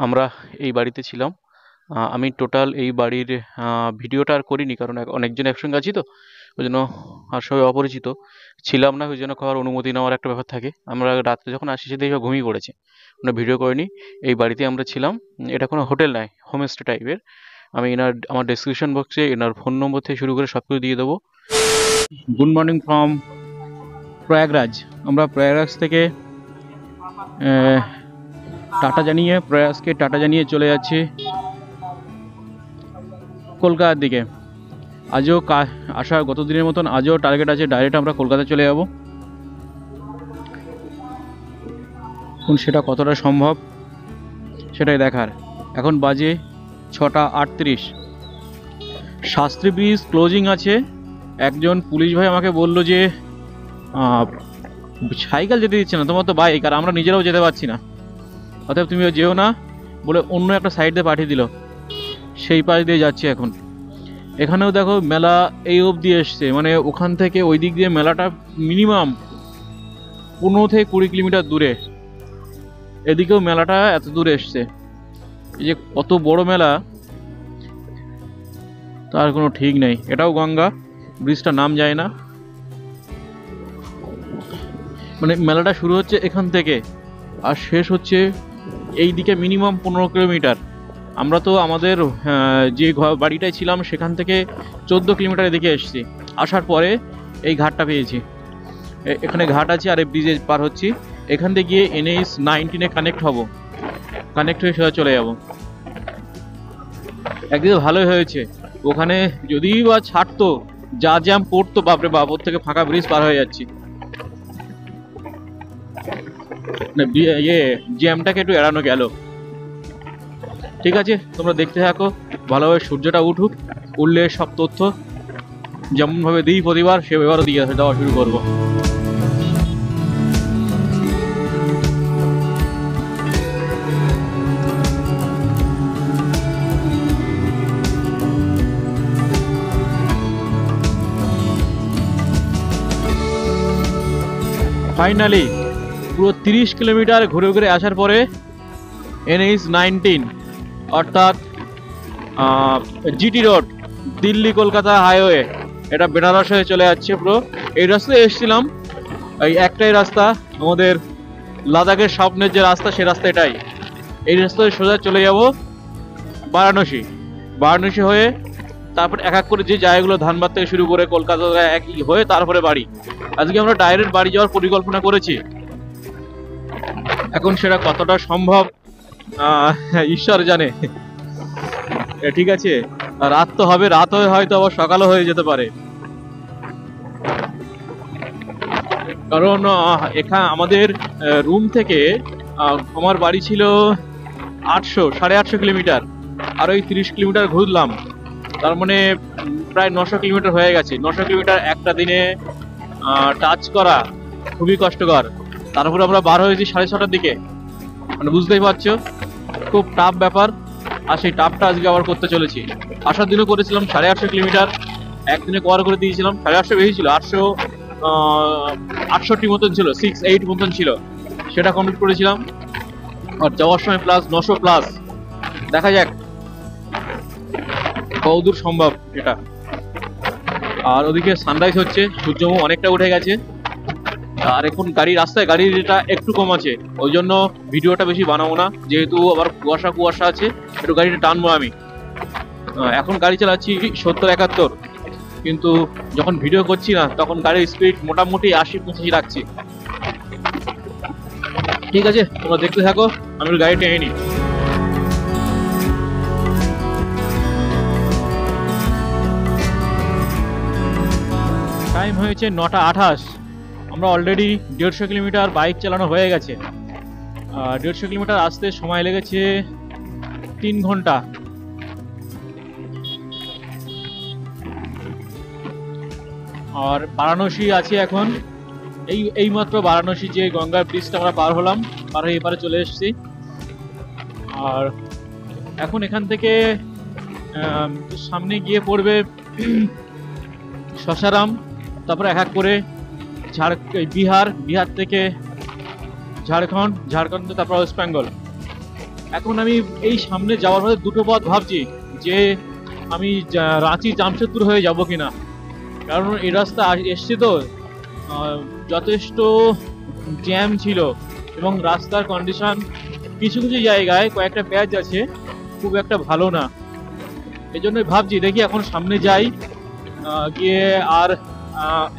আমরা এই বাড়িতে ছিলাম। আমি টোটাল এই বাড়ির ভিডিওটা আর করিনি, কারণ অনেকজন একসঙ্গে আছি তো, ওই জন্য আর সবাই অপরিচিত ছিলাম না, ওই জন্য খাওয়ার অনুমতি নেওয়ার একটা ব্যাপার থাকে। আমরা রাত্রে যখন আসি সে দেখি সব ঘুমিয়ে পড়েছে, আমরা ভিডিও করিনি। এই বাড়িতে আমরা ছিলাম। এটা কোনো হোটেল নয়, হোমস্টে টাইপের। আমি আমার ডেসক্রিপশন বক্সে এনার ফোন নম্বর থেকে শুরু করে সব কিছু দিয়ে দেবো। Good morning from Prayagraj. আমরা প্রয়াগরাজ থেকে টাটা জানিয়ে চলে যাচ্ছি কলকাতার দিকে। আজও আসা গত দিনের মতন আজও টার্গেট আছে, ডাইরেক্ট আমরা কলকাতা চলে যাব। এখন সেটা কতটা সম্ভব সেটাই দেখার। এখন বাজে 6:38। শাস্ত্রী ব্রিজ ক্লোজিং আছে। একজন পুলিশ ভাই আমাকে বললো যে সাইকেল যেতে দিচ্ছে না, তোমার তো বাইক, আর আমরা নিজেরাও যেতে পারছি না, অতএব তুমিও যেও না বলে অন্য একটা সাইড দিয়ে পাঠিয়ে দিল। সেই পাশ দিয়ে যাচ্ছি এখন। এখানেও দেখো মেলা এই অবধি এসছে, মানে ওখান থেকে ওই দিক দিয়ে মেলাটা মিনিমাম 15 থেকে 20 কিলোমিটার দূরে। এদিকেও মেলাটা এত দূরে এসছে। এই যে কত বড় মেলা তার কোনো ঠিক নেই। এটাও গঙ্গা, ব্রিজটার নাম যায় না। মানে মেলাটা শুরু হচ্ছে এখান থেকে আর শেষ হচ্ছে এই দিকে মিনিমাম 15 কিলোমিটার। আমরা তো আমাদের যে বাড়িটায় ছিলাম সেখান থেকে 14 কিলোমিটার এদিকে এসেছি। আসার পরে এই ঘাটটা পেয়েছি। এখানে ঘাট আছে আর এই ব্রিজে পার হচ্ছি। এখান থেকে গিয়ে NH-19 কানেক্ট হব, কানেক্ট হয়ে সোজা চলে যাব। একদিকে ভালোই হয়েছে, ওখানে যদি বা ছাড়তো যা জ্যাম পড়তো বাপরে বাপ, ওর থেকে ফাঁকা ব্রিজ পার হয়ে যাচ্ছি। জ্যামটাকে একটু এড়ানো গেল। ঠিক আছে, তোমরা দেখতে থাকো, ভালোভাবে সূর্যটা উঠুক, উঠলে সব তথ্য যেমনভাবে দিই প্রতিবার সেভাবে দিয়ে দেওয়া শুরু করবো। ফাইনালি পুরো 30 কিলোমিটার ঘুরে ঘুরে আসার পরে NH-19 অর্থাৎ GT road, Delhi Kolkata highway, এটা বেনারস হয়ে চলে যাচ্ছে পুরো। এই রাস্তায় এসেছিলাম, এই একটাই রাস্তা, আমাদের লাদাখের স্বপ্নের যে রাস্তা সে রাস্তা এটাই। এই রাস্তায় সোজা চলে যাব বারাণসী। বারাণসী হয়ে তারপর এক এক করে যে জায়গাগুলো, ধানবাদ থেকে শুরু করে কলকাতা একই হয়ে তারপরে বাড়ি। আজকে আমরা ডাইরেক্ট বাড়ি যাওয়ার পরিকল্পনা করেছি। এখন সেটা কতটা সম্ভব ঈশ্বর জানে। ঠিক আছে, রাত তো হবে, রাত হয়ে হয়তো আবার সকালও হয়ে যেতে পারে, কারণ এখানে আমাদের রুম থেকে আমার বাড়ি ছিল 800-850 কিলোমিটার, আর ওই 30 কিলোমিটার ঘুরলাম, তার মানে প্রায় 900 কিলোমিটার হয়ে গেছে। 900 কিলোমিটার একটা দিনে টাচ করা খুবই কষ্টকর। তারপরে আমরা বার হয়েছি 6:30টার দিকে, মানে বুঝতেই পারছো খুব টাফ ব্যাপার। আর সেই টাফটা আজকে আবার করতে চলেছি। আসার দিনও করেছিলাম 850 কিলোমিটার, একদিনে কভার করে দিয়েছিলাম। 850 বেশি ছিল, 868 মতন ছিল, 68 মতন ছিল, সেটা কমপ্লিট করেছিলাম। আর যাওয়ার সময় প্লাস 900 প্লাস। দেখা যাক কতদূর সম্ভব এটা। আর ওদিকে সানরাইজ হচ্ছে, সূর্যমুখ অনেকটা উঠে গেছে। আর এখন রাস্তায় গাড়ির এটা একটু কম আছে, ওই জন্য ভিডিওটা বেশি বানাবো না, যেহেতু আবার কুয়াশা কুয়াশা আছে, একটু গাড়িটা টানবো আমি। এখন গাড়ি চালাচ্ছি 70-71, কিন্তু যখন ভিডিও করছি না তখন গাড়ির স্পিড মোটামুটি 80-85 রাখছি। ঠিক আছে, তোমরা দেখতে থাকো, আমি গাড়ি টেনে নিই। টাইম হয়েছে 9:28। আমরা অলরেডি 150 কিলোমিটার বাইক চালানো হয়ে গেছে। 150 কিলোমিটার আসতে সময় লেগেছে 3 ঘন্টা। আর বারাণসী আছি এখন, এইমাত্র বারাণসী যে গঙ্গার ব্রিজটা আমরা পার হলাম, পার হয়ে এপারে চলে এসেছি। আর এখন এখান থেকে সামনে গিয়ে পড়বে শশারাম, তারপরে এক এক করে বিহার থেকে ঝাড়খণ্ড, তারপর ওয়েস্ট বেঙ্গল। এখন আমি এই সামনে যাওয়ার পথে দুটো পথ ভাবছি যে আমি রাঁচি জামশেদপুর হয়ে যাব কিনা, কারণ এই রাস্তা এসছে তো যথেষ্ট জ্যাম ছিল এবং রাস্তার কন্ডিশন কিছু কিছু জায়গায় কয়েকটা প্যাচ আছে, খুব একটা ভালো না। এই জন্যই ভাবছি দেখি এখন সামনে যাই, গিয়ে আর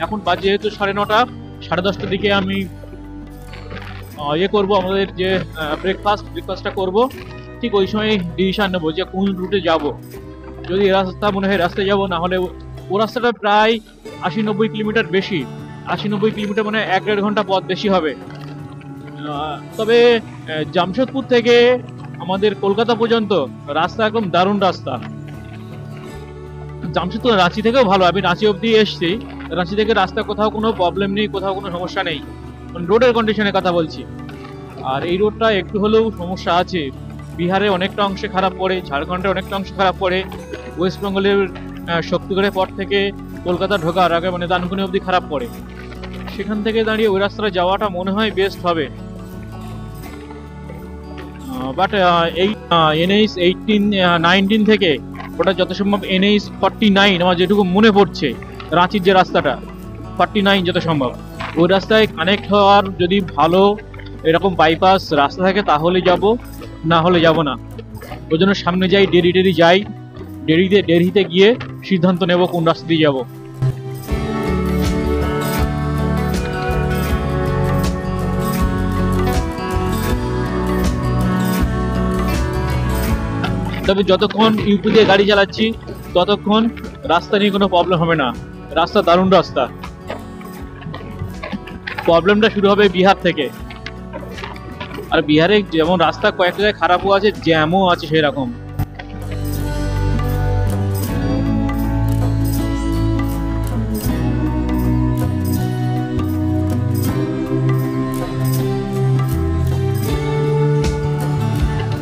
এখন বাজে যেহেতু 9:30, 10:30টার দিকে আমি করবো আমাদের যে ব্রেকফাস্টটা করব। ঠিক ওই সময় ডিসিশন নেবো যে কোন রুটে যাব। যদি রাস্তা মনে হয় রাস্তায় যাব, না হলে ও রাস্তাটা প্রায় 80-90 কিলোমিটার বেশি, 80-90 কিলোমিটার মানে 1-1.5 ঘন্টা পথ বেশি হবে। তবে জামশেদপুর থেকে আমাদের কলকাতা পর্যন্ত রাস্তা একদম দারুণ রাস্তা। জামশেদপুর রাঁচি থেকেও ভালো, আমি রাঁচি অবধি এসছি, রাঁচি থেকে রাস্তা কোথাও কোনো প্রবলেম নেই, কোথাও কোনো সমস্যা নেই, রোডের কন্ডিশনের কথা বলছি। আর এই রোডটা একটু হলেও সমস্যা আছে, বিহারে অনেকটা অংশে খারাপ পড়ে, ঝাড়খণ্ডের অনেকটা অংশে খারাপ পড়ে, ওয়েস্ট বেঙ্গলের শক্তিগড়ের পর থেকে কলকাতা ঢোকার আগে মানে দানকুনি অবধি খারাপ পড়ে। সেখান থেকে দাঁড়িয়ে ওই রাস্তাটা যাওয়াটা মনে হয় বেস্ট হবে। বাট এই NH 19 থেকে ওটা যত সম্ভব NH 49, আমার যেটুকু মনে পড়ছে রাঁচির যে রাস্তাটা 49 যত সম্ভব, ওই রাস্তায় কানেক্ট হওয়ার যদি ভালো এরকম বাইপাস রাস্তা থাকে তাহলে যাব, না হলে যাব না। ওই জন্য সামনে যাই, ডেরি যাই, ডেরিতে গিয়ে সিদ্ধান্ত নেব কোন রাস্তা দিয়ে যাব। তবে যতক্ষণ ইউপি দিয়ে গাড়ি চালাচ্ছি ততক্ষণ রাস্তা নিয়ে কোনো প্রবলেম হবে না, রাস্তা দারুণ রাস্তা। প্রবলেমটা শুরু হবে বিহার থেকে, আর বিহারে যেমন রাস্তা কয়েকটা জায়গায় খারাপও আছে, জ্যামও আছে সেরকম।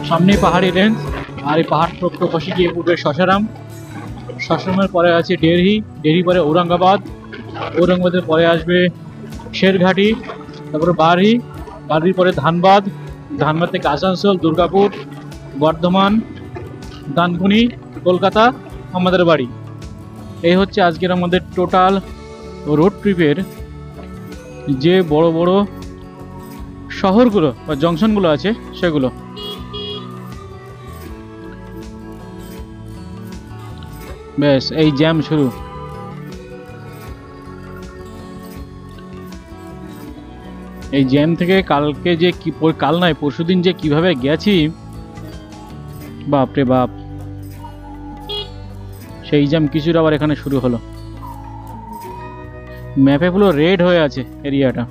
সামনে পাহাড়ি রেঞ্জ, আর এই পাহাড় পাশে গিয়ে উঠবে শশারাম, শশারামের পরে আছে ডেরি পরে ঔরঙ্গাবাদের পরে আসবে শেরঘাটি, তারপরে বাড়ির পরে ধানবাদ থেকে আসানসোল, দুর্গাপুর, বর্ধমান, দানকুনি, কলকাতা, আমাদের বাড়ি। এই হচ্ছে আজকের আমাদের টোটাল রোড ট্রিপের যে বড় বড় শহরগুলো বা জংশনগুলো আছে সেগুলো। বেশ, এই জ্যাম শুরু। এই জ্যাম থেকে কালকে যে কাল নয় পরশুদিন যে কিভাবে গেছি, বাপরে বাপ, সেই জ্যাম কিছুটা আবার এখানে শুরু হলো। ম্যাপে পুরো রেড হয়ে আছে এরিয়াটা।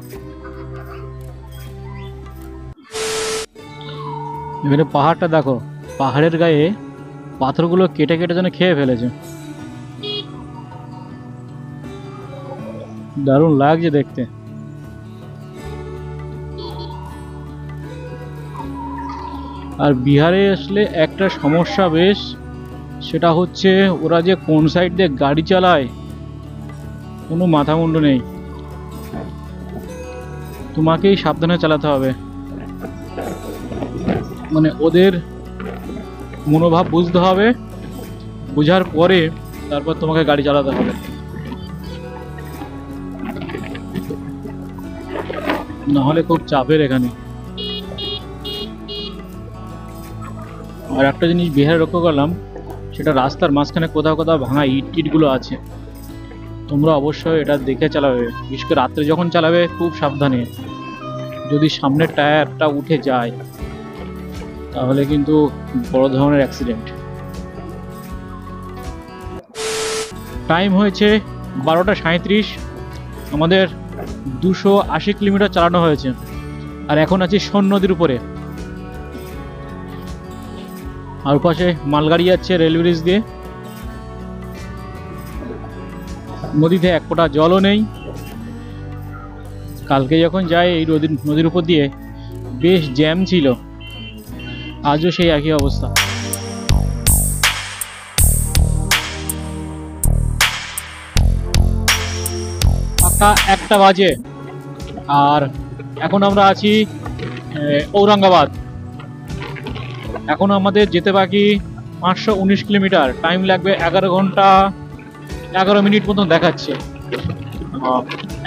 এখানে পাহাড়টা দেখো, পাহাড়ের গায়ে পাথরগুলো কেটে কেটে যেন খেয়ে ফেলেছে, দারুণ লাগছে দেখতে। আর বিহারে আসলে একটা সমস্যা বেশ, সেটা হচ্ছে ওরা যে কোন সাইড দিয়ে গাড়ি চালায় কোনো মাথা মুন্ডু নেই, তোমাকেই সাবধানে চালাতে হবে। মানে ওদের মনোভাব বুঝতে হবে, বোঝার পরে তারপর তোমাকে গাড়ি চালাতে হবে। নাহলে খুব চাপের এখানে। আর একটা জিনিস বিহারে লক্ষ্য করলাম, সেটা রাস্তার মাঝখানে কোথাও কোথাও ভাঙা ইটগুলো আছে। তোমরা অবশ্যই এটা দেখে চালাবে, বিশেষ করে রাত্রে যখন চালাবে খুব সাবধানে। যদি সামনের টায়ারটা উঠে যায় তাহলে কিন্তু বড় ধরনের অ্যাক্সিডেন্ট। টাইম হয়েছে 12:37, আমাদের 280 কিলোমিটার চালানো হয়েছে, আর এখন আছি সোন নদীর উপরে। আর পাশে মালগাড়ি যাচ্ছে রেল ব্রিজ দিয়ে, নদীতে এক ফোঁটা জলও নেই। কালকে যখন যাই এই নদীর উপর দিয়ে বেশ জ্যাম ছিল, আজও সেই একই অবস্থা। পাক্কা 1টা বাজে, আর এখন আমরা আছি ঔরঙ্গাবাদ। এখন আমাদের যেতে বাকি 519 কিলোমিটার, টাইম লাগবে 11 ঘন্টা 11 মিনিট মতন দেখাচ্ছে।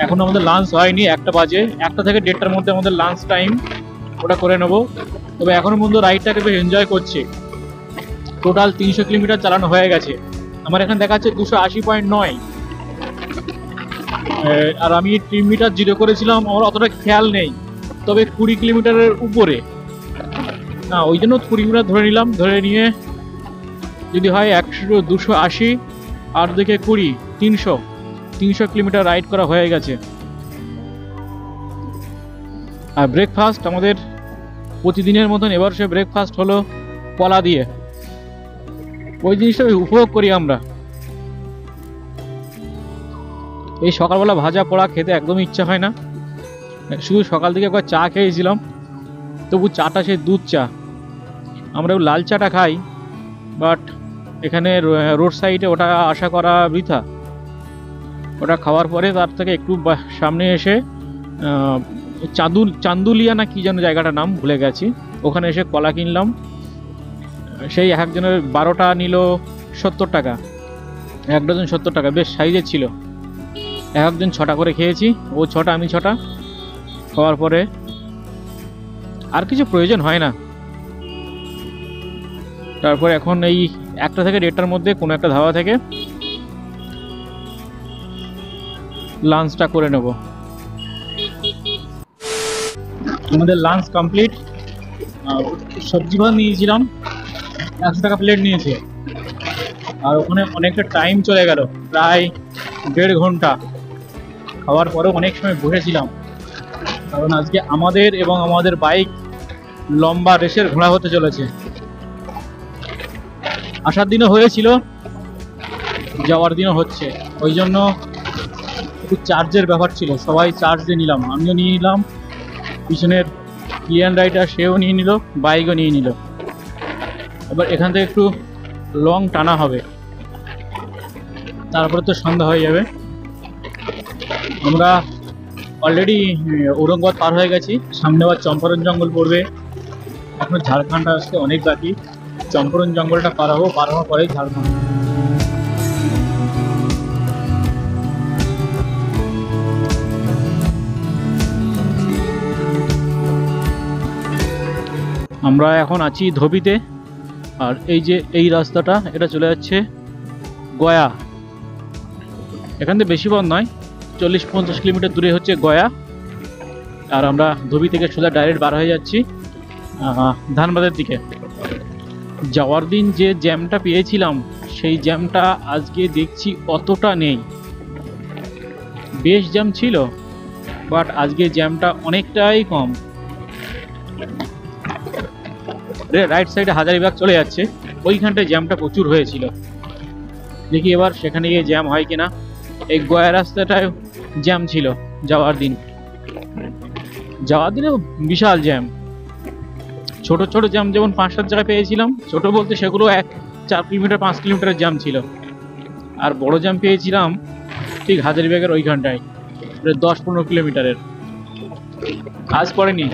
এখন আমাদের লাঞ্চ হয়নি, 1টা বাজে, 1টা থেকে 1:30টার মধ্যে আমাদের লাঞ্চ টাইম, ওটা করে নেব। তবে এখনো পর্যন্ত রাইডটাকে বেশ এনজয় করছি। টোটাল 300 কিলোমিটার চালানো হয়ে গেছে। আমার এখানে দেখাচ্ছে 280.9। আর আমি ট্রিম মিটার জিরো করেছিলাম, আমার অতটা খেয়াল নেই, তবে 20 কিলোমিটারের উপরে না, ওই জন্য 20 কিলোমিটার ধরে নিলাম। ধরে নিয়ে যদি হয় 100, 280 আর দিকে 20, 300 কিলোমিটার রাইড করা হয়ে গেছে। আর ব্রেকফাস্ট আমাদের প্রতিদিনের মতন এবার সে ব্রেকফাস্ট হলো কলা দিয়ে। ওই জিনিসটা উপভোগ করি আমরা। এই সকালবেলা ভাজা পোড়া খেতে একদমই ইচ্ছা হয় না, শুধু সকাল থেকে একবার চা খেয়েছিলাম, তবু চাটা সেই দুধ চা। আমরা লাল চাটা খাই, বাট এখানে রোড সাইডে ওটা আশা করা বৃথা। ওটা খাওয়ার পরে তার থেকে একটু সামনে এসে চান্দুলিয়া না কি যেন জায়গাটার নাম ভুলে গেছি, ওখানে এসে কলা কিনলাম। সেই এক একজনের 12টা নিল 70 টাকা, 1 ডজন 70 টাকা, বেশ সাইজের ছিল। এক একজন 6টা করে খেয়েছি, ও 6টা আমি 6টা। খাওয়ার পরে আর কিছু প্রয়োজন হয় না। তারপর এখন এই 1টা থেকে 1:30টার মধ্যে কোনো একটা ধাবা থেকে লাঞ্চটা করে নেব। আমাদের লাঞ্চ কমপ্লিট। সবজি ভাত নিয়েছিলাম, 100 টাকা প্লেট নিয়েছে। আর ওখানে অনেকটা টাইম চলে গেল, প্রায় 1.5 ঘন্টা। খাওয়ার পরেও অনেক সময় বসেছিলাম, কারণ আজকে আমাদের এবং আমাদের বাইক লম্বা রেসের ঘোড়া হতে চলেছে। আসার দিনও হয়েছিল, যাওয়ার দিনও হচ্ছে, ওই জন্য একটু চার্জের ব্যাপার ছিল, সবাই চার্জ দিয়ে নিলাম। আমিও নিয়ে নিলাম, পিছনের ক্লিয়ান রাইডার সেও নিয়ে নিল, বাইকও নিয়ে নিল। এবার এখান থেকে একটু লং টানা হবে, তারপরে তো সন্ধ্যা হয়ে যাবে। আমরা অলরেডি ঔরঙ্গাবাদ পার হয়ে গেছি, সামনে আবার চম্পারণ জঙ্গল পড়বে। এখন ঝাড়খণ্ড আসতে অনেক বাকি, চম্পারণ জঙ্গলটা পার হওয়ার পরে ঝাড়খণ্ড। আমরা এখন আছি ধোবিতে, আর এই যে এই রাস্তাটা, এটা চলে যাচ্ছে গয়া। এখান থেকে বেশি পথ নয়, 40-50 কিলোমিটার দূরে হচ্ছে গয়া। আর আমরা ধোবি থেকে সোজা ডাইরেক্ট বার হয়ে যাচ্ছি ধানবাদের দিকে। যাওয়ার দিন যে জ্যামটা পেয়েছিলাম, সেই জ্যামটা আজকে দেখছি অতটা নেই। বেশ জ্যাম ছিল, বাট আজকে জ্যামটা অনেকটাই কম। রাইট সাইডে হাজারিবাগ চলে যাচ্ছে, ওইখানটায় জ্যামটা প্রচুর হয়েছিল। দেখি এবার সেখানে গিয়ে জ্যাম হয় কিনা। এই গয়া রাস্তাটায় জ্যাম ছিল যাওয়ার দিনে বিশাল জ্যাম। ছোট ছোট জ্যাম যেমন 5-7 জায়গায় পেয়েছিলাম, ছোট বলতে সেগুলো 4 কিলোমিটার 5 কিলোমিটারের জ্যাম ছিল। আর বড় জ্যাম পেয়েছিলাম ঠিক হাজারিবাগের ওইখানটায়, 10-15 কিলোমিটারের। আজ পড়েনি,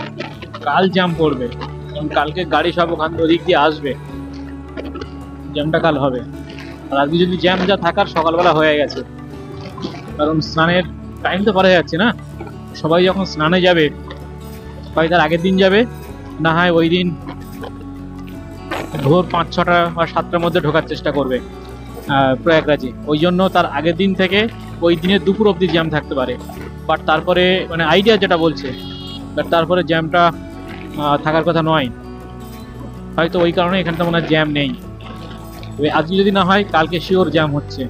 কাল জ্যাম পড়বে, কারণ কালকে গাড়ি সব ওখান ওদিক দিয়ে আসবে, জ্যামটা কাল হবে। আর আজকে যদি জ্যাম যা থাকার সকালবেলা হয়ে গেছে, কারণ স্নানের টাইম তো পার হয়ে যাচ্ছে না। সবাই যখন স্নানে যাবে, হয় তার আগের দিন যাবে, না হয় ওই দিন ভোর 5-6টা বা 7টার মধ্যে ঢোকার চেষ্টা করবে প্রয়াগরাজে। ওই জন্য তার আগের দিন থেকে ওই দিনের দুপুর অবধি জ্যাম থাকতে পারে। বাট তারপরে মানে আইডিয়া যেটা বলছে, বাট তারপরে জ্যামটা থাকার কথা নয়, হয়তো ওই কারণে এখানটা মনে হয় জ্যাম নেই। আজকে যদি না হয়, কালকে শিওর জ্যাম হচ্ছে।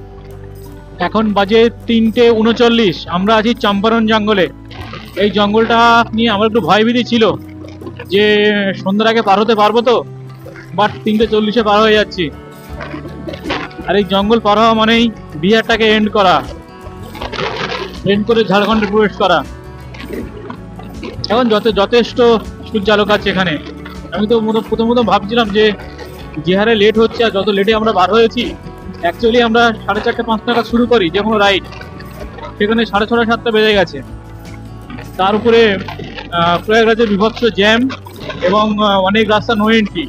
এখন বাজে 3:39, আমরা আছি চম্পারণ জঙ্গলে। এই জঙ্গলটা নিয়ে আমার একটু ভয়ভীতি ছিল যে সন্ধ্যার আগে পার হতে পারবো তো, বাট 3:40-এ পার হয়ে যাচ্ছি। আর এই জঙ্গল পার হওয়া মানেই বিহারটাকে এন্ড করে ঝাড়খণ্ডে প্রবেশ করা। এখন যথেষ্ট সূর্যালোক আছে এখানে। আমি তো প্রথমত ভাবছিলাম যে হারে লেট হচ্ছে, আর যত লেটে আমরা বার হয়েছি, অ্যাকচুয়ালি আমরা 4:30-5 নাগাদ শুরু করি যে কোনো রাইড, সেখানে 6:30-7টা বেজে গেছে। তার উপরে প্রয়াগরাজের বিভৎস জ্যাম এবং অনেক রাস্তা নো এন্ট্রি।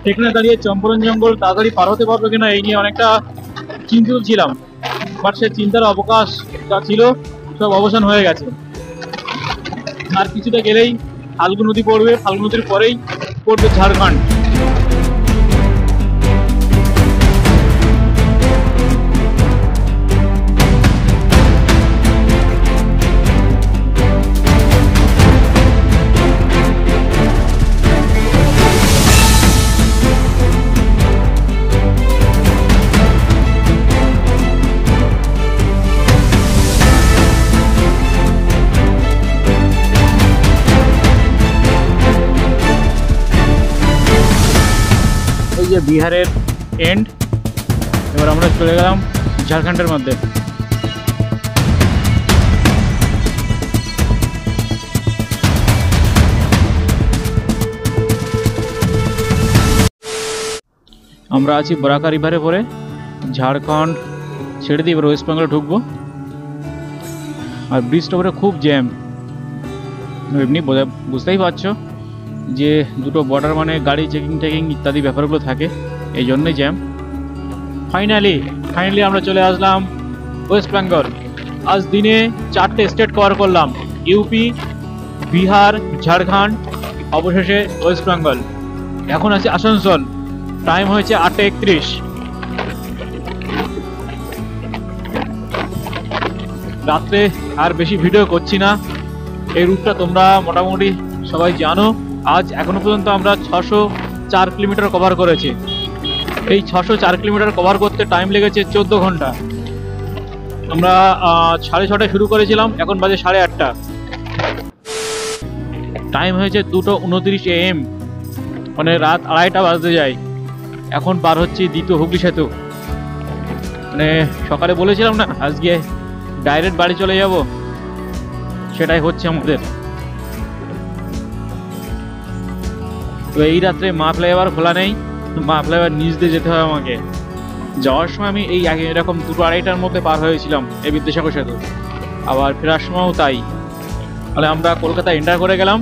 সেখানে দাঁড়িয়ে চম্পারণ জঙ্গল তাড়াতাড়ি পার হতে পারবো কিনা এই নিয়ে অনেকটা চিন্তিত ছিলাম, বাট সে চিন্তার অবকাশ যা ছিল সব অবসান হয়ে গেছে। আর কিছুটা গেলেই ফাল্গু নদী পড়বে, ফাল্গু নদীর পরেই পড়বে ঝাড়খণ্ড। ওই যে বিহারের এন্ড, এবার আমরা চলে গেলাম ঝাড়খণ্ডের মধ্যে। আমরা আছি বরাকা রিভারে পরে, ঝাড়খণ্ড ছেড়ে দিয়ে এবার ওয়েস্ট বেঙ্গলে ঢুকবো। আর ব্রিজটা উপরে খুব জ্যাম, এমনি বুঝতেই পারছো যে দুটো বর্ডার মানে গাড়ি চেকিং টেকিং ইত্যাদি ব্যাপারগুলো থাকে, এই জন্যই জ্যাম। ফাইনালি আমরা চলে আসলাম ওয়েস্ট বেঙ্গল। আজ দিনে 4টে স্টেট কভার করলাম, ইউপি, বিহার, ঝাড়খণ্ড, অবশেষে ওয়েস্ট বেঙ্গল। এখন আছে আসানসোল, টাইম হয়েছে 8:31। রাত্রে আর বেশি ভিডিও করছি না, এই রুটটা তোমরা মোটামুটি সবাই জানো। আজ এখনো পর্যন্ত আমরা 604 কিলোমিটার কভার করেছি। এই 604 কিলোমিটার কভার করতে টাইম লেগেছে 14 ঘন্টা। আমরা 6:30টায় শুরু করেছিলাম, এখন বাজে 8:30। টাইম হয়েছে 2:29 AM, মানে রাত 2:30 বাজতে যায়। এখন পার হচ্ছে দ্বিতীয় হুগলি সেতু। মানে সকালে বলেছিলাম না আজকে ডাইরেক্ট বাড়ি চলে যাব, সেটাই হচ্ছে আমাদের। তো এই রাত্রে মা ফ্লাইওভার খোলা নেই, মা ফ্লাইওভার নিচ দিয়ে যেতে হয় আমাকে। যাওয়ার সময় আমি এই আগে এরকম 2-2:30টার মধ্যে পার হয়েছিলাম এই বিদ্যাসাগর সেতু, আবার ফেরার সময়ও তাই। তাহলে আমরা কলকাতা এন্টার করে গেলাম।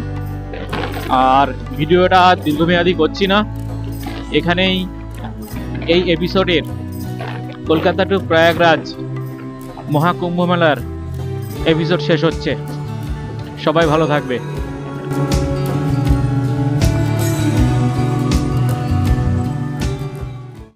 আর ভিডিওটা দীর্ঘমেয়াদী করছি না, এখানেই এই এপিসোডের কলকাতা টু প্রয়াগরাজ মহাকুম্ভ মেলার এপিসোড শেষ হচ্ছে। সবাই ভালো থাকবে।